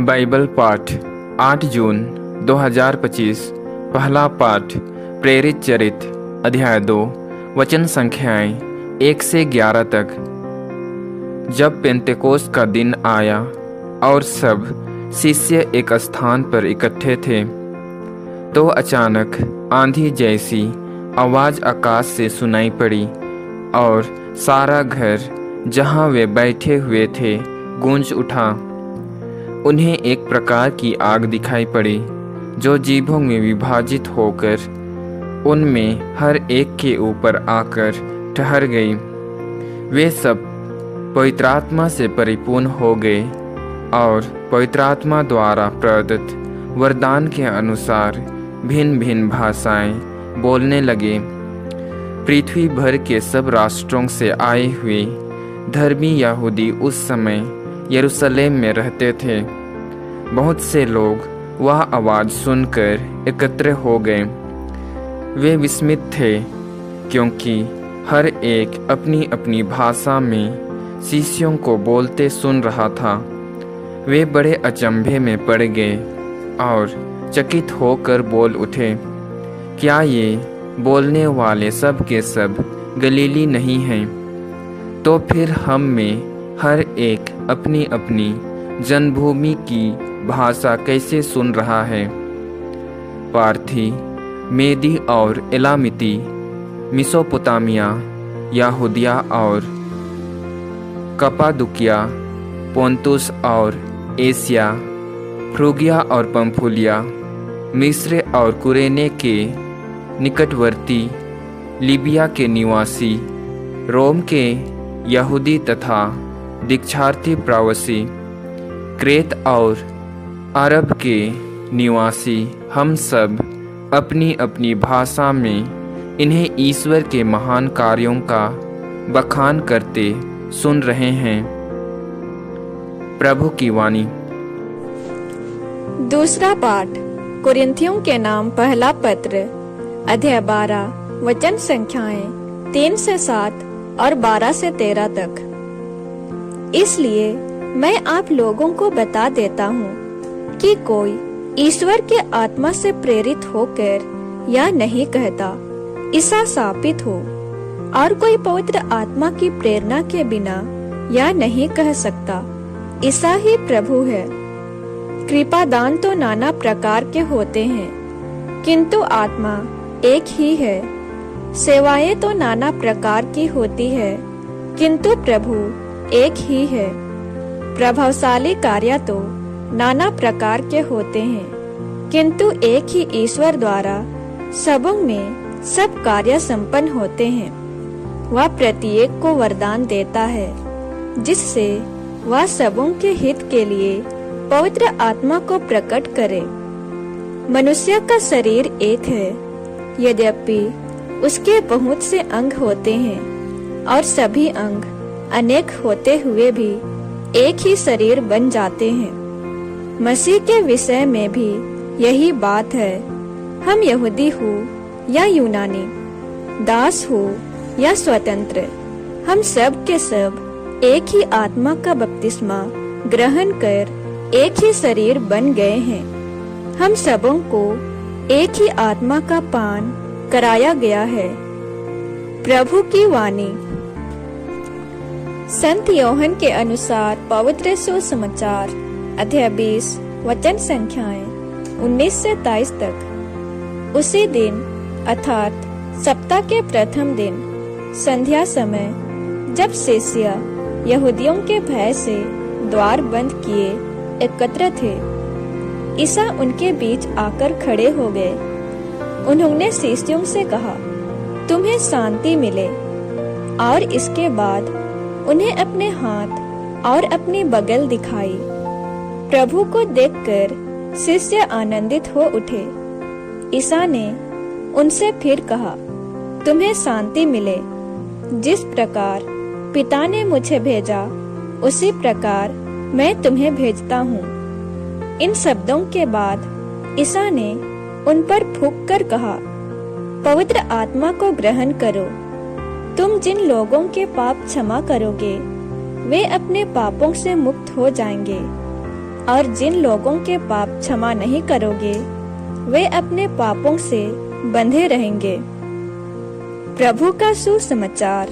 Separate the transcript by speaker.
Speaker 1: Bible पाठ 8 जून 2025। पहला पाठ प्रेरित चरित अध्याय 2 वचन संख्याएं 1 से 11 तक। जब पेंतेकोस्त का दिन आया और सब शिष्य एक स्थान पर इकट्ठे थे, तो अचानक आंधी जैसी आवाज़ आकाश से सुनाई पड़ी और सारा घर जहाँ वे बैठे हुए थे गूंज उठा। उन्हें एक प्रकार की आग दिखाई पड़ी जो जीभों में विभाजित होकर उनमें हर एक के ऊपर आकर ठहर गई। वे सब पवित्र आत्मा से परिपूर्ण हो गए और पवित्र आत्मा द्वारा प्रदत्त वरदान के अनुसार भिन्न भिन्न भाषाएं बोलने लगे। पृथ्वी भर के सब राष्ट्रों से आए हुए धर्मी यहूदी उस समय यरूशलेम में रहते थे। बहुत से लोग वह आवाज़ सुनकर एकत्र हो गए। वे विस्मित थे क्योंकि हर एक अपनी अपनी भाषा में शिष्यों को बोलते सुन रहा था। वे बड़े अचंभे में पड़ गए और चकित होकर बोल उठे, क्या ये बोलने वाले सब के सब गलीली नहीं हैं? तो फिर हम में हर एक अपनी अपनी जन्मभूमि की भाषा कैसे सुन रहा है? पार्थी, मेदी और एलामिती, मिसोपोटामिया, यहूदिया और कपादुकिया, पोंतुस और एशिया, फ्रूगिया और पंफुलिया, मिस्र और कुरेने के निकटवर्ती, लीबिया के निवासी, रोम के यहूदी तथा दीक्षार्थी प्रवासी, क्रेत और अरब के निवासी, हम सब अपनी अपनी भाषा में इन्हें ईश्वर के महान कार्यों का बखान करते सुन रहे हैं। प्रभु की वाणी।
Speaker 2: दूसरा पाठ कुरिन्थियों के नाम पहला पत्र अध्याय 12 वचन संख्याएं 3 से 7 और 12 से 13 तक। इसलिए मैं आप लोगों को बता देता हूँ कि कोई ईश्वर के आत्मा से प्रेरित होकर या नहीं कहता, ऐसा साबित हो, और कोई पवित्र आत्मा की प्रेरणा के बिना या नहीं कह सकता, ऐसा ही प्रभु है। कृपादान तो नाना प्रकार के होते हैं, किंतु आत्मा एक ही है। सेवाएं तो नाना प्रकार की होती है, किंतु प्रभु एक ही है। प्रभावशाली कार्य तो नाना प्रकार के होते हैं, किंतु एक ही ईश्वर द्वारा सबों में सब कार्य संपन्न होते हैं। वह प्रत्येक को वरदान देता है, जिससे वह सबों के हित के लिए पवित्र आत्मा को प्रकट करे। मनुष्य का शरीर एक है, यद्यपि उसके बहुत से अंग होते हैं और सभी अंग अनेक होते हुए भी एक ही शरीर बन जाते हैं। मसीह के विषय में भी यही बात है। हम यहूदी हो या यूनानी, दास हो या स्वतंत्र, हम सब के सब एक ही आत्मा का बपतिस्मा ग्रहण कर एक ही शरीर बन गए हैं। हम सबों को एक ही आत्मा का पान कराया गया है। प्रभु की वाणी। संत योहन के अनुसार पवित्र सुसमाचार अध्याय 20 वचन संख्याएं 19 से 23 तक। उसी दिन अर्थात सप्ताह के प्रथम दिन संध्या समय, जब शिष्य यहूदियों के भय से द्वार बंद किए एकत्र थे, ईसा उनके बीच आकर खड़े हो गए। उन्होंने शिष्यों से कहा, तुम्हें शांति मिले। और इसके बाद उन्हें अपने हाथ और अपनी बगल दिखाई। प्रभु को देखकर शिष्य आनंदित हो उठे। ईसा ने उनसे फिर कहा, तुम्हें शांति मिले। जिस प्रकार पिता ने मुझे भेजा, उसी प्रकार मैं तुम्हें भेजता हूँ। इन शब्दों के बाद ईसा ने उन पर फूंक कर कहा, पवित्र आत्मा को ग्रहण करो। तुम जिन लोगों के पाप क्षमा करोगे, वे अपने पापों से मुक्त हो जाएंगे। और जिन लोगों के पाप क्षमा नहीं करोगे वे अपने पापों से बंधे रहेंगे। प्रभु का सुसमाचार।